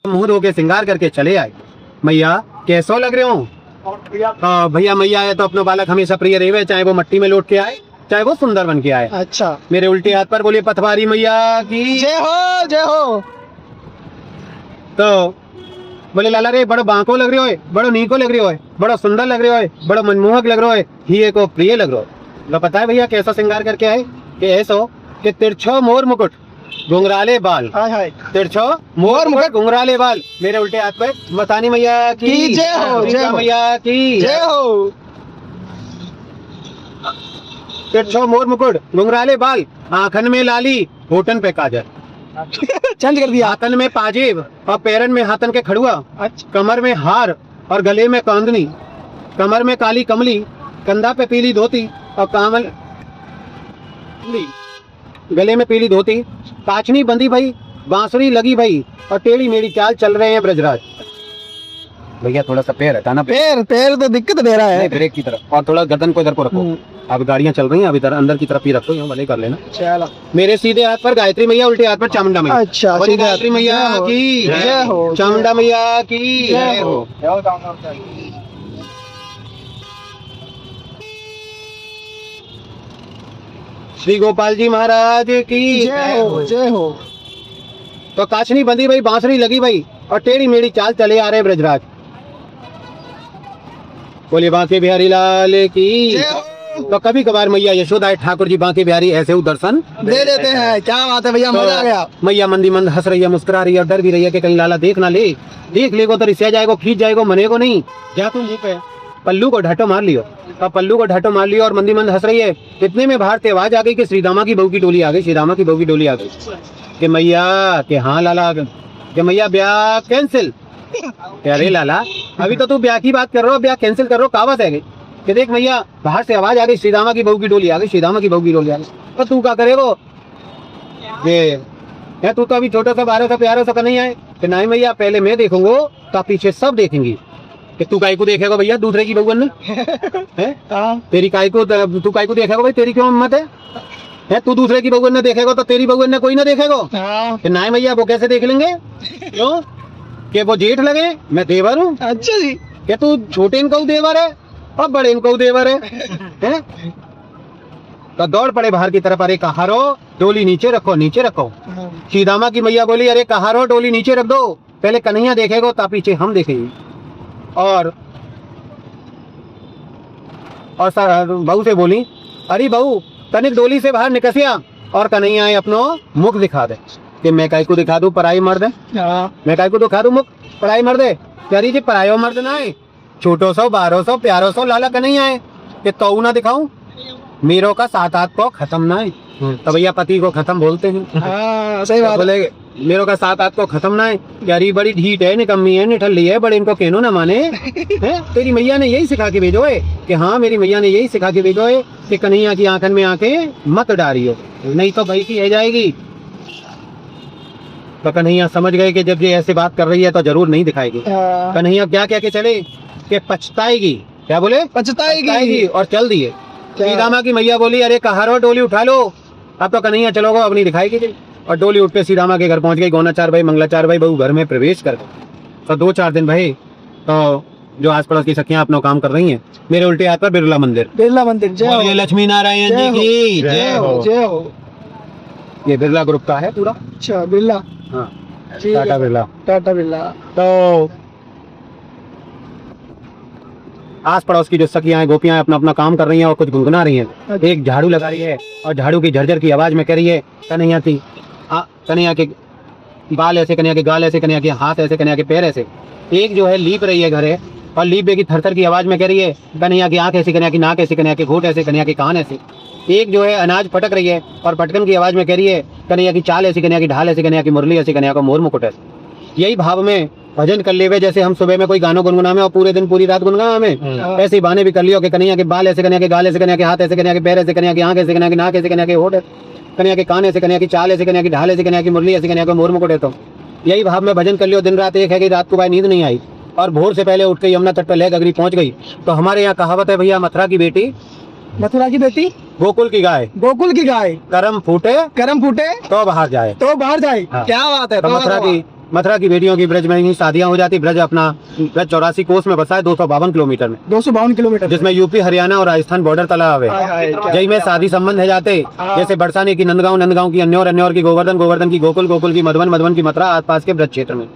मुंह धो के श्रृंगार करके चले आए। मैया कैसो लग रहे हो? भैया मैया है तो अपना बालक हमेशा प्रिय रहे, चाहे वो मट्टी में लौट के आए चाहे वो सुंदर बन के आए। अच्छा, मेरे उल्टे हाथ पर बोले पथवारी मैया की जय हो जय हो। तो बोले लाला रे बड़ो बांको लग रहे हो, बड़ो नीको लग रहे हो, बड़ो सुंदर लग रहे हो, बड़ो मनमोहक लग रहे हो, ही को प्रिय लग रहे हो। लो पता है भैया कैसा श्रृंगार करके आए कि ऐसो कि तिरछो मोर मुकुट घुंघराले बाल, हाय हाय, तिरछो मोर मुकुट घुंघराले बाल। मेरे उल्टे हाथ पे मतानी मैया की जय हो, जय हो मैया की जय हो। तिरछो मोर मुकुट घुंघराले बाल, आंखन में लाली होठन पे काजल, चेंज कर दिया। हाथन में पाजेब और पैरन में हाथन के खड़ुआ, अच्छा, कमर में हार और गले में कांदनी, कमर में काली कमली, कंधा पे पीली धोती और कामल गले में पीली धोती, काचनी बंदी भई, बांसुरी लगी भई और टेढ़ी मेढ़ी चाल चल रहे हैं ब्रजराज। भैया थोड़ा सा पैर हटाना, पैर तो दिक्कत दे रहा है। ब्रेक की तरफ, और थोड़ा गर्दन को इधर को रखो। अब गाड़ियां चल रही हैं, अब इधर अंदर की तरफ ही रखो, यहाँ भले कर लेना। चलो, मेरे सीधे हाथ पर गायत्री मैया, उल्टे हाथ पर चामुंडा मैया। अच्छा, बोले गायत्री मैया की जय हो, चामुंडा मैया की जय हो। श्री गोपाल जी महाराज की जय हो जय हो। तो काचनी बंदी भाई, बांसुरी लगी भाई और टेढ़ी मेढ़ी चाल चले आ रहे ब्रजराज। बोले बांके बिहारी लाल की। तो कभी कभार मैया यशोदा ठाकुर जी बांके बिहारी ऐसे दर्शन दे देते हैं। क्या बात है भैया, मजा आ गया। मैया मंदी मंद हंस रही है, मुस्कुरा रही है और डर भी रही है कि कहीं लाला देख ना ले, देख लेगो तो रिसिया जाएगो, खींच जाएगो, मनेगो नहीं। जा तुम मुंह पे पल्लू को ढाटो मार लियो। और पल्लू को ढाटो मार लियो और मंदी मंद हंस रही है। इतने में बाहर से आवाज आ गई कि श्रीदामा की बहू की टोली आ गई, श्रीदामा की बहू की टोली आ गई कि मैया कि हाँ लाला कि मैया ब्याह कैंसिल। अरे लाला अभी तो तू ब्याह की बात कर रहे हो, ब्याह कैंसिल कर रहे हो, कहावत है कि देख मैया बाहर से आवाज आ गई, श्रीदामा की बहू की टोली आ गई, श्रीदामा की बहू की टोली आ गई। तो तू क्या करेगो? ये तू तो अभी छोटा सा 12 सा प्यारा सा नहीं आए कि नहीं मैया पहले मैं देखूंगो तो पीछे सब देखेंगी कि तू काय को देखेगा भैया दूसरे की बहू ने तेरी काय को, तू काय को देखेगा भाई, तेरी क्यों हिम्मत है? तू दूसरे की बहू ने देखेगा तो तेरी बहू ने कोई ना देखेगा कि नहीं मैया वो कैसे देख लेंगे? क्यों कि वो जेठ लगे, मैं देवर हूँ। अच्छा जी, कि तू छोटे इनको देवर है और बड़े इनको देवर है? तो दौड़ पड़े बाहर की तरफ। अरे कहारो डोली नीचे रखो, नीचे रखो। श्रीदामा की मैया बोली अरे कहारो डोली नीचे रख दो, पहले कन्हैया देखेगा ता पीछे हम देखेंगे। और बहू से बोली अरे बहू तनिक डोली से बाहर निकसिया और कन्हैया अपनो मुख दिखा दे कि मैं काय को दिखा दूं पराई मर्द है, मैं काय को दिखा दूं मुख पराई मर्द है। अरे जी परायो मर्द ना है, छोटो सौ 1200 प्यारो सौ लाला कन्हैया है कि तो ना दिखाऊं, मीरों का 7 हाथ को खत्म ना है। तो भैया पति को खत्म बोलते हैं। सही बात। बोले मेरों का 7 हाथ को खत्म ना है, यारी बड़ी ढीठ है, निकम्मी है, निठल्ली है, बड़े इनको कहनो ना माने है। तेरी मैया ने यही सिखा के भेजो है कि हाँ मेरी मैया ने यही सिखा के भेजो है कि कन्हैया की आंखन में आंखें मत डारियो, नहीं तो भाई की रह जाएगी। तो कन्हैया समझ गए कि जब ये ऐसे बात कर रही है तो जरूर नहीं दिखाएगी। कन्हैया क्या कह के चले कि पछताएगी। क्या बोले? पछताएगी। और चल दिए। श्रीदामा की मैया बोली अरे कहारो डोली उठा लो, अब तो कन्हैया चलोगे, अब नहीं दिखाएगी। और डोली उठ के श्रीदामा के घर पहुंच गई। गौनाचार भाई मंगलाचार भाई बहू घर में प्रवेश कर गए। तो 2-4 दिन भाई तो जो आस पड़ोस की सखियां अपना काम कर रही हैं। मेरे उल्टे हाथ पर बिरला मंदिर, बिरला मंदिर जय हो, लक्ष्मी नारायण जी की जय हो जय हो। ये बिरला ग्रुप का है पूरा। अच्छा बिरला, हाँ टाटा बिरला। टाटा बिरला। तो आस पड़ोस की जो सखियां गोपियां अपना अपना काम कर रही हैं और कुछ गुनगुना रही हैं। एक झाड़ू लगा रही है और झाड़ू की झरझर की आवाज में कह रही है कन्हैया की कन्हैया के बाल ऐसे, कन्हैया के गाल ऐसे, कन्हैया के हाथ ऐसे, कन्हैया के पैर ऐसे। एक जो है लीप रही है घरे और लीप की थरथर की आवाज में कह रही है कन्हैया की आंख ऐसी, कन्हैया की नाक ऐसी, कन्हैया के घोट ऐसे, कन्हैया के कान ऐसे। एक जो है अनाज पटक रही है और पटकन की आवाज में कह रही है कन्हैया की चाल ऐसी, कन्हैया की ढाल ऐसी, कन्हैया की मुरली ऐसी, कन्हैया का मोर मुकुट ऐसे। यही भाव में भजन कर लेवे, जैसे हम सुबह में कोई गानों गुनगुना में और पूरे दिन पूरी रात गुनगुना में, ऐसे ही बहाने भी कर लियो कि कन्हैया के बाल ऐसे, कन्हैया के गाल ऐसे, कन्हैया के हाथ ऐसे, कन्हैया के पैर ऐसे, कन्हैया की आंख ऐसे, कन्हैया की नाक ऐसे, कन्हैया के होठ ऐसे, कन्हैया के कान ऐसे, कन्हैया की चाल ऐसे, कन्हैया की ढाल ऐसे, कन्हैया की मुरली ऐसी, कन्हैया का मोर मुकुट है। तो यही भाव में भजन कर लियो। दिन रात एक है कि रात को भाई नींद नहीं आई और भोर से पहले उठ के यमुना तट पर लह गगरी पहुंच गई। तो हमारे यहाँ कहावत है भैया, मथुरा की बेटी गोकुल की गाय, करम फूटे तो बाहर जाए। हाँ। क्या बात है। तो मथुरा की बेटियों की ब्रज में ही शादियां हो जाती। ब्रज अपना ब्रज 84 कोस में बसा है, 252 किलोमीटर में, 252 किलोमीटर जिसमें यूपी हरियाणा और राजस्थान बॉर्डर तालाब है। जय में शादी संबंध है जाते, जैसे बरसाने की नंदगांव, नंदगांव की अन्योर, अन्योर की गोवर्धन, गोवर्धन की गोकुल, गोकुल की मधुबन, मधुबन की मथुरा, आसपास के ब्रज क्षेत्र में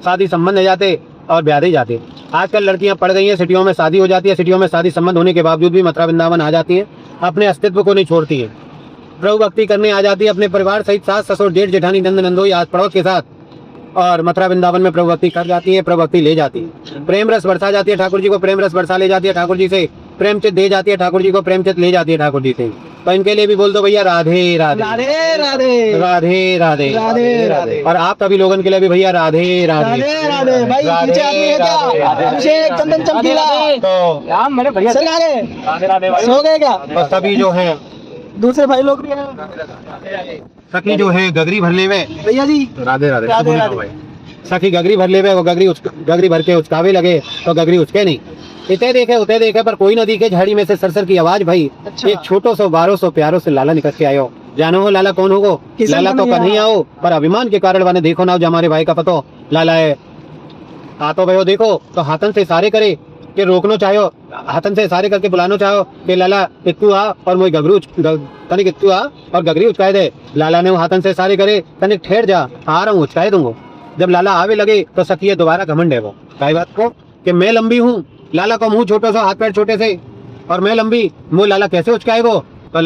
शादी संबंध है जाते और ब्याह जाते। आजकल लड़कियां पढ़ गई हैं, सिटियों में शादी हो जाती है, सिटियों में शादी संबंध होने के बावजूद भी मथुरा वृंदावन आ जाती है, अपने अस्तित्व को नहीं छोड़ती है, प्रभु भक्ति करने आ जाती है अपने परिवार सहित, सास ससुर जेठ जेठानी नंद नंदोई आस पड़ोस के साथ, और मथुरा वृंदावन में प्रभु भक्ति कर जाती है, प्रभु भक्ति ले जाती है, प्रेम रस बरसा जाती है, ठाकुर जी को प्रेम रस बरसा ले जाती है, ठाकुर जी से प्रेम चित दे जाती है, ठाकुर जी को प्रेम चित ले जाती है ठाकुर जी से। तो इनके लिए भी बोल दो भैया राधे राधे राधे राधे राधे राधे राधे राधे। और आप सभी लोगों के लिए भी भैया राधे राधे राधे राधे। भाई पीछे आदमी है क्या? अभिषेक चंदन चमकीला तो सर आगे सो गए क्या? और सभी जो है दूसरे भाई लोग भी हैं। सखी जो है गगरी भरले में, भैया जी राधे राधे राधे राधे। सखी गगरी भर ले, वो गगरी भर के उचकावे लगे तो गगरी उचके नहीं, इतने देखे उतने देखे पर कोई न दिखे, झाड़ी में से सरसर की आवाज भाई। अच्छा। एक छोटो सो 1200 प्यारो से लाला निकल के आयो। जानो हो लाला कौन होगो? किशन लाला तो कन्हैया। कन्हैया हो, पर अभिमान के कारण वाने देखो ना, जो हमारे भाई का पतो लाला है। आतो भयो देखो तो हाथन से इशारे करे कि रोकनो चाहो, हाथन से इशारे करके बुलानो चाहो कि लाला इत्तू आ और मोई गगरू तनिक इत्तू आ और गगरी उचकाए दे। लाला ने वो हाथन से इशारे करे, तनिक ठहर जा, आ रहा हूँ उचकाए दूंगा। जब लाला आवे लगे तो सखी दोबारा घमंड है वो काय बात को कि मैं लंबी हूँ, लाला को मुंह छोटे सा, हाथ पैर छोटे से, और मैं लंबी, मुंह लाला कैसे उचकाएगो? तो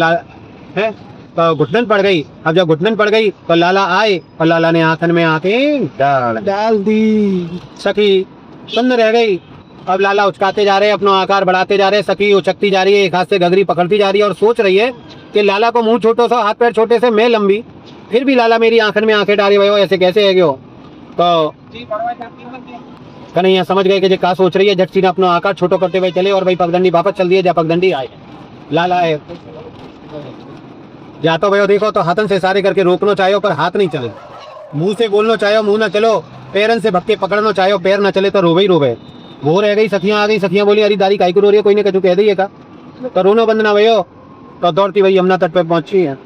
है तो घुटनन पड़ गई। अब जब घुटनन पड़ गई तो लाला आए और लाला ने आंखन में आंखें डाल दी। सखी सुन्न रह गई। अब लाला उचकाते जा रहे, अपना आकार बढ़ाते जा रहे, सखी उचकती जा रही है, एक हाथ से गगरी पकड़ती जा रही है और सोच रही है कि लाला को मुंह छोटो सा, हाथ पैर छोटे से, मैं लंबी, फिर भी लाला मेरी आंखन में आंखें डाली हुई हो, ऐसे कैसे है? तो कन्हैया समझ गए कि ये का सोच रही है, झट सीना अपना आकार छोटो करते हुए चले और भाई पगडंडी वापस चल दिए। जब पगडंडी आए, लाला है या तो भाई देखो तो हाथन से इशारे करके रोकना चाहो पर हाथ नहीं चले, मुंह से बोलना चाहो मुंह ना चलो, पैरन से भक्के पकड़ना चाहो पैर ना चले, तो रोवे ही रोवे। वो रह गई, सखियां आ गई, सखियां बोली अरे दारी काई को रो रही है, कोई ने कह दी है का? तो रोनो बंद ना भयो। तो दौड़ती वही यमुना तट पे पहुंची है,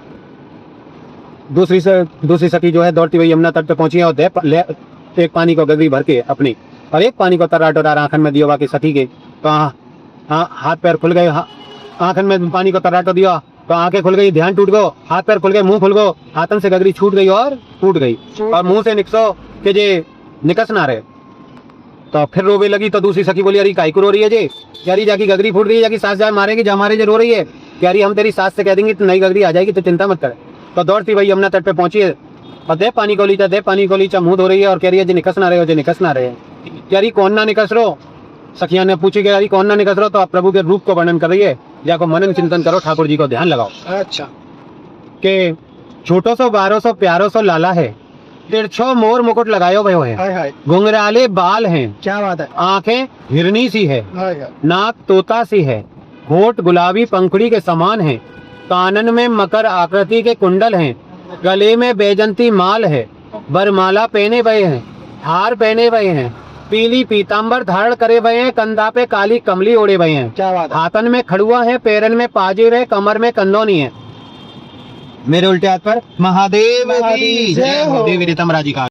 दूसरी सखी जो है दौड़ती वही यमुना तट पे पहुंची है और एक पानी को गगरी भर के अपनी और एक पानी को तर्राट आंखन में दियो बाकी सखी के। तो हाँ हाथ पैर खुल गए, आंखन में पानी को तर्राटो दिया तो आंखें खुल गई, ध्यान टूट गो, हाथ पैर खुल गए, मुंह खुल गो, हाथन से गगरी छूट गई और टूट गई और मुंह से निकसो कि जे निकस ना रहे। तो फिर रोवे लगी। तो दूसरी सखी बोली अरे काई को रो रही है जे? यारी जाकी गगरी फूट गई, जाकी सास जाए मारेगी, जा मारे जे रो रही है। यारी हम तेरी सास से कह देंगे तो नई गगरी आ जाएगी, तो चिंता मत कर। तो दौड़ती वही यमुना तट पे पहुंची है और दे पानी को लीचा, दे पानी को लीचा, मुंह धो रही है और कह रही है जे निकस ना रहे हो, जे निकस ना रहे। यारी कौन ना निकस रो? सखिया ने पूछी कि यारी कौन ना निकस रो? तो आप प्रभु के रूप को वर्णन कर रही है, जाको मनन चिंतन करो, ठाकुर जी को ध्यान लगाओ। अच्छा। के छोटो सो 1200 प्यारो सो लाला है, तिरछो मोर मुकुट लगायो भयो है, हाय हाय घुंघराले बाल हैं, क्या बात है। आंखें हिरनी सी है, हाय हाय नाक तोता सी है, होठ गुलाबी पंखुड़ी के समान है, कानन में मकर आकृति के कुंडल हैं, गले में बैजंती माल है, बरमाला पहने हुए हैं, हार पहने हुए हैं, पीली पीताम्बर धारण करे हुए हैं, कंधा पे काली कमली ओढ़े हुए हैं, क्या बात है। हाथन में खड़ुआ है, पैरन में पाजेर है, कमर में कंदौनी है। मेरे उल्टे हाथ पर महादेव की जय हो। देवी रीतम राजी का